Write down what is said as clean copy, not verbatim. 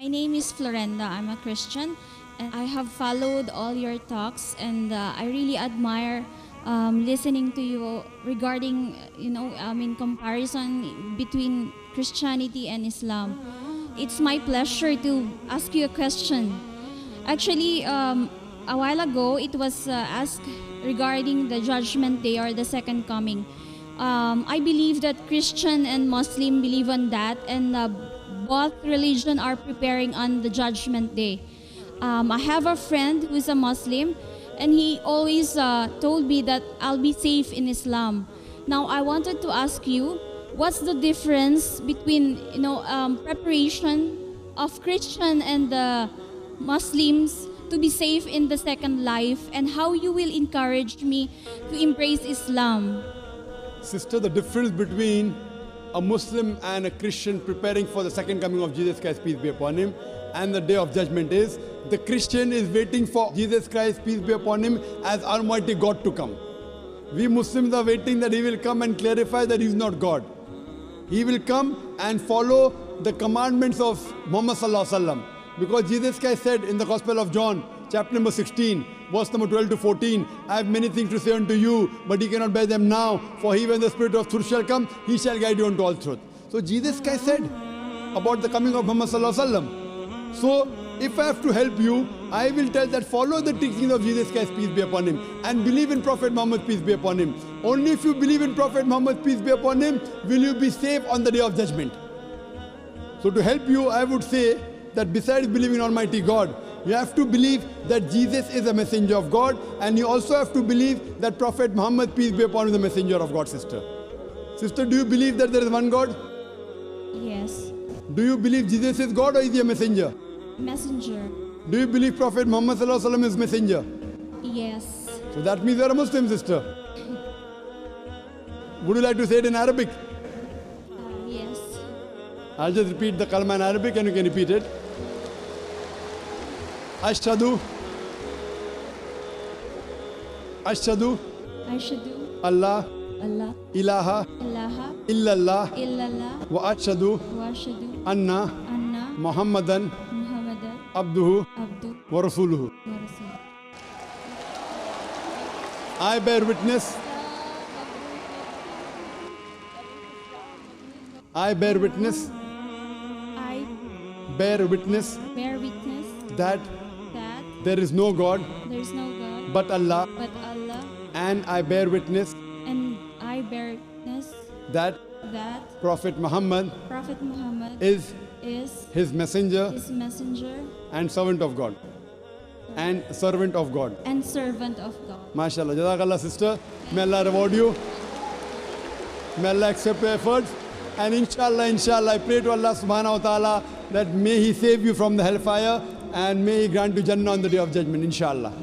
My name is Florenda. I'm a Christian, and I have followed all your talks, and I really admire listening to you regarding, in comparison between Christianity and Islam. It's my pleasure to ask you a question. Actually, a while ago, it was asked regarding the Judgment Day or the Second Coming. I believe that Christian and Muslim believe on that, and both religion are preparing on the Judgment Day. I have a friend who is a Muslim, and he always told me that I'll be safe in Islam. Now, I wanted to ask you, what's the difference between preparation of Christian and the Muslims to be safe in the second life, and how you will encourage me to embrace Islam? Sister, the difference between a Muslim and a Christian preparing for the second coming of Jesus Christ, peace be upon him, and the day of judgment is, the Christian is waiting for Jesus Christ, peace be upon him, as Almighty God to come. We Muslims are waiting that he will come and clarify that he is not God. He will come and follow the commandments of Muhammad Sallallahu Alaihi Wasallam. Because Jesus Christ said in the Gospel of John, chapter number 16, verse number 12 to 14, I have many things to say unto you, but ye cannot bear them now. For he, when the Spirit of truth shall come, he shall guide you unto all truth. So Jesus Christ said about the coming of Muhammad Sallallahu Alaihi Wasallam. So if I have to help you, I will tell that follow the teachings of Jesus Christ, peace be upon him, and believe in Prophet Muhammad, peace be upon him. Only if you believe in Prophet Muhammad, peace be upon him, will you be safe on the day of judgment. So to help you, I would say that besides believing in Almighty God, you have to believe that Jesus is a messenger of God, and you also have to believe that Prophet Muhammad, peace be upon him, is the messenger of God, sister. Sister, do you believe that there is one God? Yes. Do you believe Jesus is God, or is he a messenger? Messenger. Do you believe Prophet Muhammad Sallallahu Alaihi Wasallam is messenger? Yes. So that means you are a Muslim, sister. Would you like to say it in Arabic? Yes. I'll just repeat the kalma in Arabic and you can repeat it. Ashhadu Ashhadu Allah Allah ilaha ilaha illallah illallah wa ashhadu wa ashhadu anna anna Muhammadan Muhammadan abduhu abdu wa rasuluhu. wa rasul. I bear witness. I bear witness. I Bear witness bear witness that that there is no God there is no God but Allah, but Allah, and I bear witness and I bear witness that that Prophet Muhammad Prophet Muhammad is is his messenger his messenger and servant of God. And servant of God. and servant of God. MashaAllah. Jazakallah, sister. May Allah reward you. May Allah accept your efforts. And inshallah, I pray to Allah subhanahu wa ta'ala that may He save you from the hellfire and may He grant you Jannah on the day of judgment, inshallah.